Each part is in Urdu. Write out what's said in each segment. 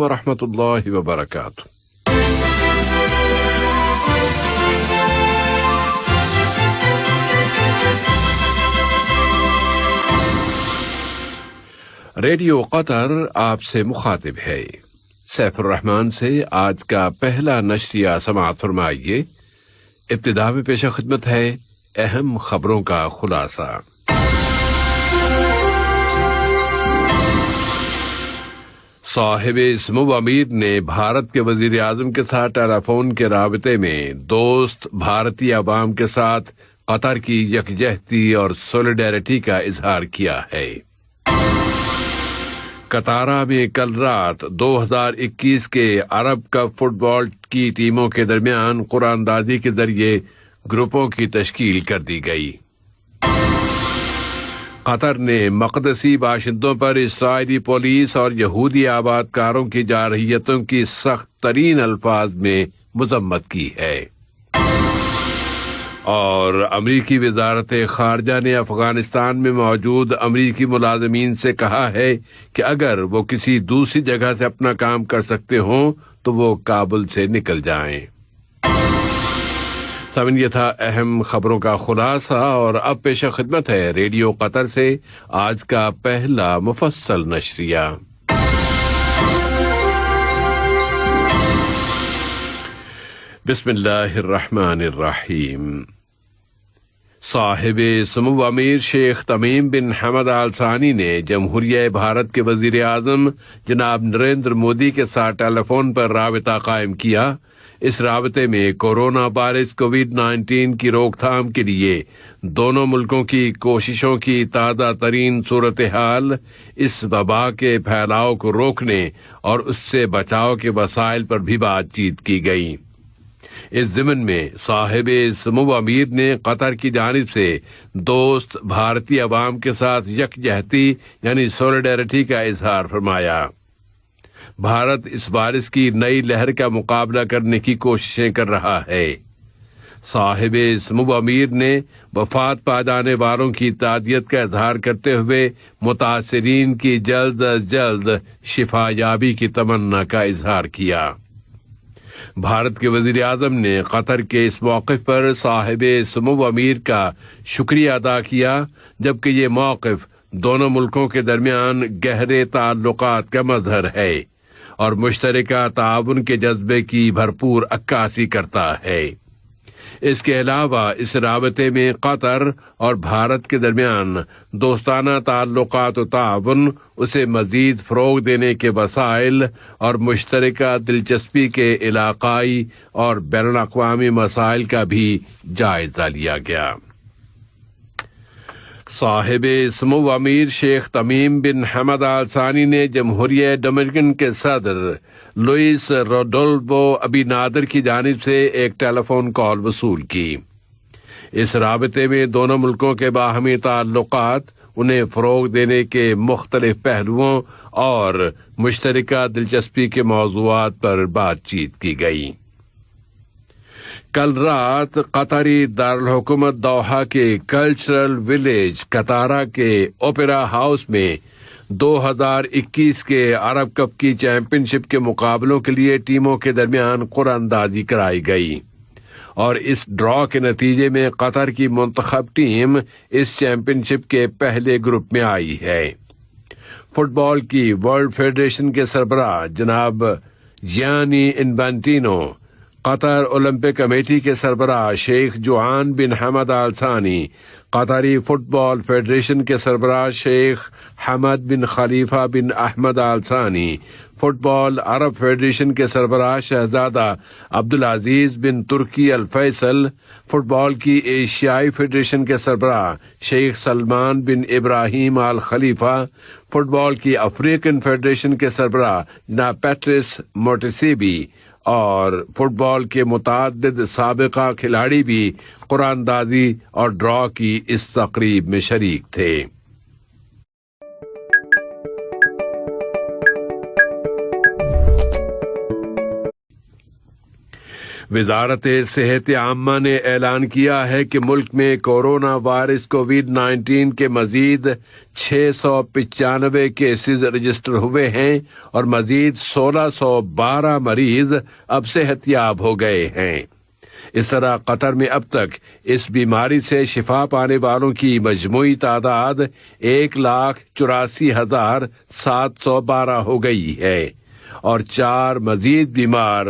ورحمۃ اللہ وبرکاتہ۔ ریڈیو قطر آپ سے مخاطب ہے۔ سیف الرحمان سے آج کا پہلا نشریہ سماعت فرمائیے۔ ابتدا میں پیش خدمت ہے اہم خبروں کا خلاصہ۔ صاحب سمو امیر نے بھارت کے وزیر اعظم کے ساتھ ٹیلی فون کے رابطے میں دوست بھارتی عوام کے ساتھ قطر کی یکجہتی اور سولیڈیرٹی کا اظہار کیا ہے۔ قطارہ میں کل رات 2021 کے عرب کپ فٹ بال کی ٹیموں کے درمیان قرعہ اندازی کے ذریعے گروپوں کی تشکیل کر دی گئی۔ قطر نے مقدسی باشندوں پر اسرائیلی پولیس اور یہودی آباد کاروں کی جارحیتوں کی سخت ترین الفاظ میں مذمت کی ہے۔ اور امریکی وزارت خارجہ نے افغانستان میں موجود امریکی ملازمین سے کہا ہے کہ اگر وہ کسی دوسری جگہ سے اپنا کام کر سکتے ہوں تو وہ کابل سے نکل جائیں۔ سامعین، یہ تھا اہم خبروں کا خلاصہ، اور اب پیش خدمت ہے ریڈیو قطر سے آج کا پہلا مفصل نشریہ۔ بسم اللہ الرحمن الرحیم۔ صاحب سمو امیر شیخ تمیم بن حمد آل ثانی نے جمہوریہ بھارت کے وزیر اعظم جناب نریندر مودی کے ساتھ ٹیلی فون پر رابطہ قائم کیا۔ اس رابطے میں کورونا وائرس کووڈ-19 کی روک تھام کے لیے دونوں ملکوں کی کوششوں کی تازہ ترین صورتحال، اس وبا کے پھیلاؤ کو روکنے اور اس سے بچاؤ کے وسائل پر بھی بات چیت کی گئی۔ اس ضمن میں صاحب سمو امیر نے قطر کی جانب سے دوست بھارتی عوام کے ساتھ یکجہتی یعنی سولیڈیرٹی کا اظہار فرمایا۔ بھارت اس وائرس کی نئی لہر کا مقابلہ کرنے کی کوششیں کر رہا ہے۔ صاحب سمو امیر نے وفات پا جانے والوں کی تعزیت کا اظہار کرتے ہوئے متاثرین کی جلد از جلد شفا یابی کی تمنا کا اظہار کیا۔ بھارت کے وزیر اعظم نے قطر کے اس موقف پر صاحب سمو امیر کا شکریہ ادا کیا، جبکہ یہ موقف دونوں ملکوں کے درمیان گہرے تعلقات کا مظہر ہے اور مشترکہ تعاون کے جذبے کی بھرپور عکاسی کرتا ہے۔ اس کے علاوہ اس رابطے میں قطر اور بھارت کے درمیان دوستانہ تعلقات و تعاون، اسے مزید فروغ دینے کے وسائل اور مشترکہ دلچسپی کے علاقائی اور بین الاقوامی مسائل کا بھی جائزہ لیا گیا۔ صاحب سمو امیر شیخ تمیم بن حمد آل ثانی نے جمہوریہ ڈومینیکن کے صدر لوئس روڈولفو ابینادر کی جانب سے ایک ٹیلی فون کال وصول کی۔ اس رابطے میں دونوں ملکوں کے باہمی تعلقات، انہیں فروغ دینے کے مختلف پہلوؤں اور مشترکہ دلچسپی کے موضوعات پر بات چیت کی گئی۔ کل رات قطری دارالحکومت دوحہ کے کلچرل ولیج قطارہ کے اوپیرا ہاؤس میں 2021 کے عرب کپ کی چیمپئن شپ کے مقابلوں کے لیے ٹیموں کے درمیان قرعہ اندازی کرائی گئی، اور اس ڈرا کے نتیجے میں قطر کی منتخب ٹیم اس چیمپئن شپ کے پہلے گروپ میں آئی ہے۔ فٹ بال کی ورلڈ فیڈریشن کے سربراہ جناب جیانی انفانٹینو، قطر اولمپک کمیٹی کے سربراہ شیخ جوان بن حمد آل ثانی، قطری فٹ بال فیڈریشن کے سربراہ شیخ حمد بن خلیفہ بن احمد آل ثانی، فٹ بال عرب فیڈریشن کے سربراہ شہزادہ عبدالعزیز بن ترکی الفیصل، فٹ بال کی ایشیائی فیڈریشن کے سربراہ شیخ سلمان بن ابراہیم آل خلیفہ، فٹ بال کی افریقن فیڈریشن کے سربراہ جناب پیٹرس موٹسیبی اور فٹ بال کے متعدد سابقہ کھلاڑی بھی قرعہ اندازی اور ڈرا کی اس تقریب میں شریک تھے۔ وزارت صحت عامہ نے اعلان کیا ہے کہ ملک میں کورونا وائرس کووڈ-19 کے مزید 695 کیسز رجسٹر ہوئے ہیں اور مزید 1612 مریض اب صحت یاب ہو گئے ہیں۔ اس طرح قطر میں اب تک اس بیماری سے شفا پانے والوں کی مجموعی تعداد 1,84,712 ہو گئی ہے اور 4 مزید بیمار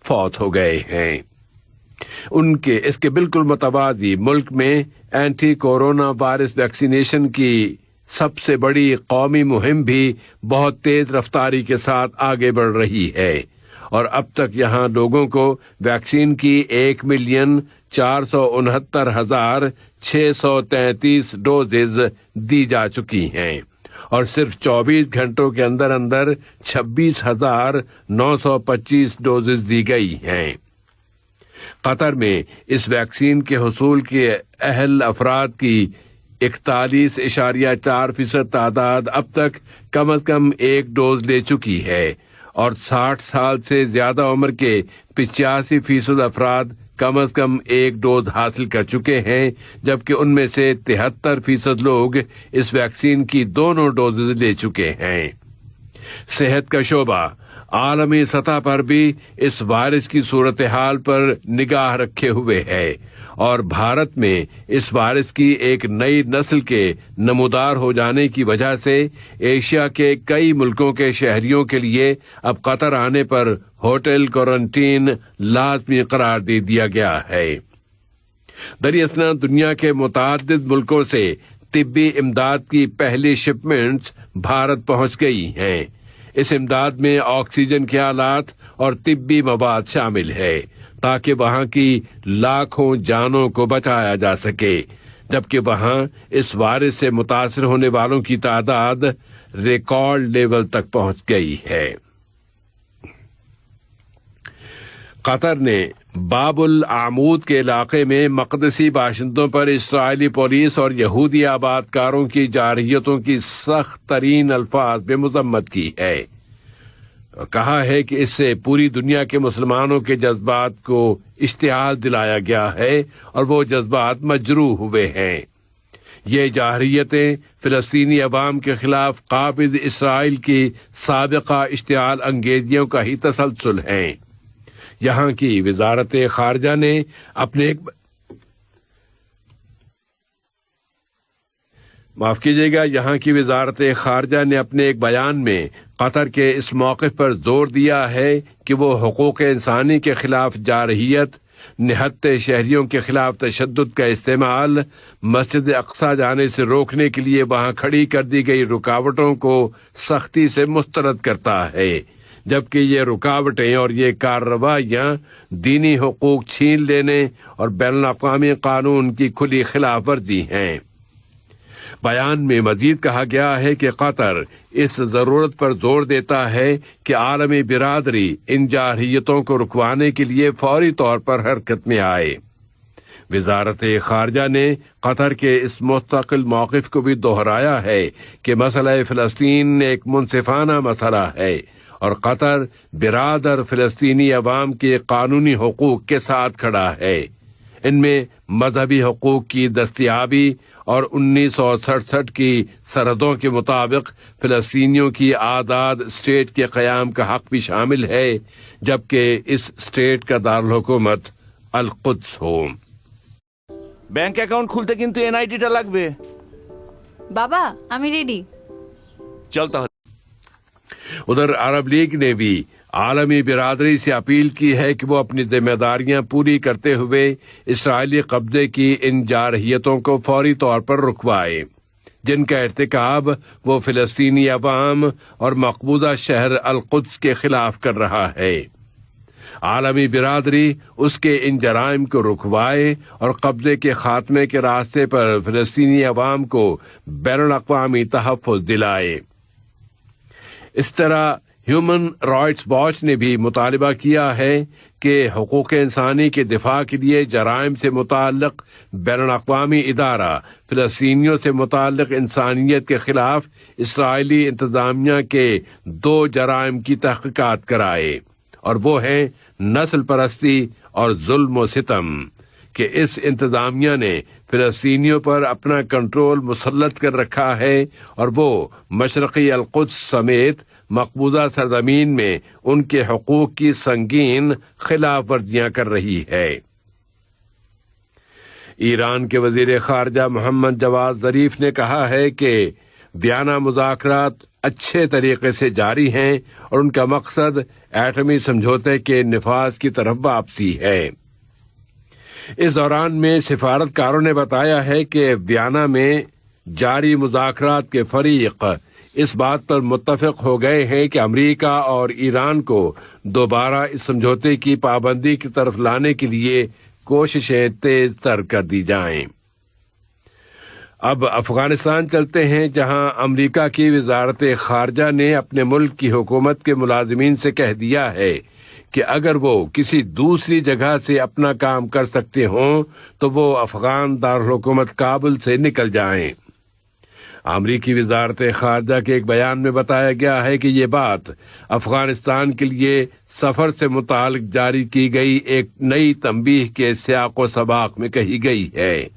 فوت ہو گئے ہیں۔ اس کے بالکل متوازی ملک میں اینٹی کورونا وائرس ویکسینیشن کی سب سے بڑی قومی مہم بھی بہت تیز رفتاری کے ساتھ آگے بڑھ رہی ہے اور اب تک یہاں لوگوں کو ویکسین کی 1,469,633 ڈوزز دی جا چکی ہیں اور صرف 24 گھنٹوں کے اندر 26,925 ڈوزز دی گئی ہیں۔ قطر میں اس ویکسین کے حصول کے اہل افراد کی 41.4% تعداد اب تک کم از کم 1 ڈوز لے چکی ہے اور 60 سال سے زیادہ عمر کے 85% افراد کم از کم 1 ڈوز حاصل کر چکے ہیں، جبکہ ان میں سے 73% لوگ اس ویکسین کی دونوں ڈوزز لے چکے ہیں۔ صحت کا شعبہ عالمی سطح پر بھی اس وائرس کی صورتحال پر نگاہ رکھے ہوئے ہے اور بھارت میں اس وائرس کی ایک نئی نسل کے نمودار ہو جانے کی وجہ سے ایشیا کے کئی ملکوں کے شہریوں کے لیے اب قطر آنے پر ہوٹل کوارنٹین لازمی قرار دے دیا گیا ہے۔ دراصل دنیا کے متعدد ملکوں سے طبی امداد کی پہلی شپمنٹس بھارت پہنچ گئی ہیں۔ اس امداد میں آکسیجن کے آلات اور طبی مواد شامل ہے تاکہ وہاں کی لاکھوں جانوں کو بچایا جا سکے، جبکہ وہاں اس وائرس سے متاثر ہونے والوں کی تعداد ریکارڈ لیول تک پہنچ گئی ہے۔ قطر نے باب العمود کے علاقے میں مقدسی باشندوں پر اسرائیلی پولیس اور یہودی آباد کاروں کی جارحیتوں کی سخت ترین الفاظ میں مذمت کی ہے اور کہا ہے کہ اس سے پوری دنیا کے مسلمانوں کے جذبات کو اشتعال دلایا گیا ہے اور وہ جذبات مجروح ہوئے ہیں۔ یہ جارحیتیں فلسطینی عوام کے خلاف قابض اسرائیل کی سابقہ اشتعال انگیزیوں کا ہی تسلسل ہیں۔ یہاں کی وزارت خارجہ نے اپنے ایک بیان میں قطر کے اس موقف پر زور دیا ہے کہ وہ حقوق انسانی کے خلاف جارحیت، نہتے شہریوں کے خلاف تشدد کا استعمال، مسجد اقصی جانے سے روکنے کے لیے وہاں کھڑی کر دی گئی رکاوٹوں کو سختی سے مسترد کرتا ہے، جبکہ یہ رکاوٹیں اور یہ کارروائیاں دینی حقوق چھین لینے اور بین الاقوامی قانون کی کھلی خلاف ورزی ہیں۔ بیان میں مزید کہا گیا ہے کہ قطر اس ضرورت پر زور دیتا ہے کہ عالمی برادری ان جارحیتوں کو رکوانے کے لیے فوری طور پر حرکت میں آئے۔ وزارت خارجہ نے قطر کے اس مستقل موقف کو بھی دہرایا ہے کہ مسئلہ فلسطین ایک منصفانہ مسئلہ ہے اور قطر برادر فلسطینی عوام کے قانونی حقوق کے ساتھ کھڑا ہے۔ ان میں مذہبی حقوق کی دستیابی اور 1967 کی سرحدوں کے مطابق فلسطینیوں کی آزاد اسٹیٹ کے قیام کا حق بھی شامل ہے، جبکہ اس اسٹیٹ کا دارالحکومت القدس ہو۔ ব্যাংক অ্যাকাউন্ট খুলতে কিন্তু এনআইডিটা লাগবে। বাবা আমি রেডি। চল তাহলে। ادھر عرب لیگ نے بھی عالمی برادری سے اپیل کی ہے کہ وہ اپنی ذمہ داریاں پوری کرتے ہوئے اسرائیلی قبضے کی ان جارحیتوں کو فوری طور پر رکوائے، جن کا ارتکاب وہ فلسطینی عوام اور مقبوضہ شہر القدس کے خلاف کر رہا ہے۔ عالمی برادری اس کے ان جرائم کو رکوائے اور قبضے کے خاتمے کے راستے پر فلسطینی عوام کو بین الاقوامی تحفظ دلائے۔ اس طرح ہیومن رائٹس واچ نے بھی مطالبہ کیا ہے کہ حقوق انسانی کے دفاع کے لیے جرائم سے متعلق بین الاقوامی ادارہ فلسطینیوں سے متعلق انسانیت کے خلاف اسرائیلی انتظامیہ کے 2 جرائم کی تحقیقات کرائے اور وہ ہیں نسل پرستی اور ظلم و ستم کہ اس انتظامیہ نے فلسطینیوں پر اپنا کنٹرول مسلط کر رکھا ہے اور وہ مشرقی القدس سمیت مقبوضہ سرزمین میں ان کے حقوق کی سنگین خلاف ورزیاں کر رہی ہے۔ ایران کے وزیر خارجہ محمد جواد ظریف نے کہا ہے کہ ویانا مذاکرات اچھے طریقے سے جاری ہیں اور ان کا مقصد ایٹمی سمجھوتے کے نفاذ کی طرف واپسی ہے۔ اس دوران میں سفارتکاروں نے بتایا ہے کہ ویانا میں جاری مذاکرات کے فریق اس بات پر متفق ہو گئے ہیں کہ امریکہ اور ایران کو دوبارہ اس سمجھوتے کی پابندی کی طرف لانے کے لیے کوششیں تیز تر کر دی جائیں۔ اب افغانستان چلتے ہیں، جہاں امریکہ کی وزارت خارجہ نے اپنے ملک کی حکومت کے ملازمین سے کہہ دیا ہے کہ اگر وہ کسی دوسری جگہ سے اپنا کام کر سکتے ہوں تو وہ افغان دارالحکومت کابل سے نکل جائیں۔ امریکی وزارت خارجہ کے ایک بیان میں بتایا گیا ہے کہ یہ بات افغانستان کے لیے سفر سے متعلق جاری کی گئی ایک نئی تنبیہ کے سیاق و سباق میں کہی گئی ہے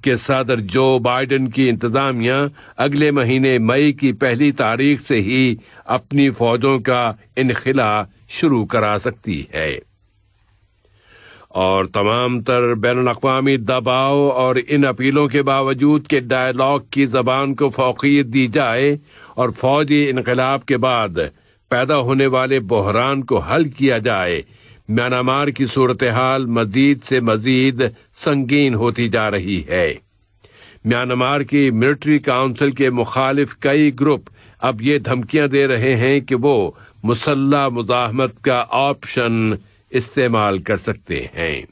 کہ صدر جو بائیڈن کی انتظامیہ اگلے مہینے مئی کی 1 تاریخ سے ہی اپنی فوجوں کا انخلا شروع کرا سکتی ہے، اور تمام تر بین الاقوامی دباؤ اور ان اپیلوں کے باوجود کہ ڈائیلاگ کی زبان کو فوقیت دی جائے اور فوجی انقلاب کے بعد پیدا ہونے والے بحران کو حل کیا جائے، میانمار کی صورتحال مزید سے مزید سنگین ہوتی جا رہی ہے۔ میانمار کی ملٹری کونسل کے مخالف کئی گروپ اب یہ دھمکیاں دے رہے ہیں کہ وہ مسلح مزاحمت کا آپشن استعمال کر سکتے ہیں۔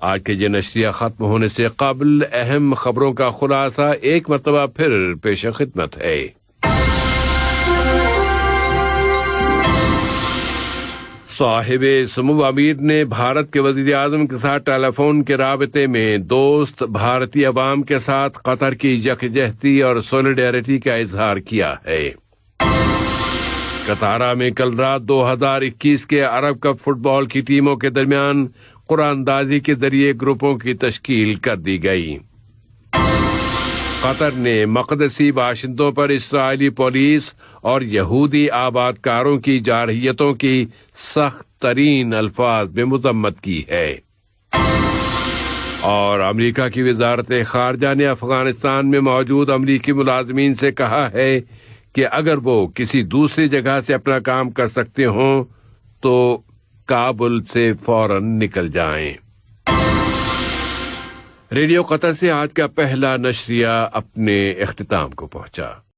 آج کے یہ نشریہ ختم ہونے سے قبل اہم خبروں کا خلاصہ ایک مرتبہ پھر پیش خدمت ہے۔ صاحب سمو امیر نے بھارت کے وزیر اعظم کے ساتھ ٹیلی فون کے رابطے میں دوست بھارتی عوام کے ساتھ قطر کی یکجہتی اور سولیڈیرٹی کا اظہار کیا ہے۔ قطارہ میں کل رات 2021 کے عرب کپ فٹ بال کی ٹیموں کے درمیان قرعہ اندازی کے ذریعے گروپوں کی تشکیل کر دی گئی۔ قطر نے مقدسی باشندوں پر اسرائیلی پولیس اور یہودی آباد کاروں کی جارحیتوں کی سخت ترین الفاظ میں مذمت کی ہے، اور امریکہ کی وزارت خارجہ نے افغانستان میں موجود امریکی ملازمین سے کہا ہے کہ اگر وہ کسی دوسری جگہ سے اپنا کام کر سکتے ہوں تو کابل سے فوراً نکل جائیں۔ ریڈیو قطر سے آج کا پہلا نشریہ اپنے اختتام کو پہنچا۔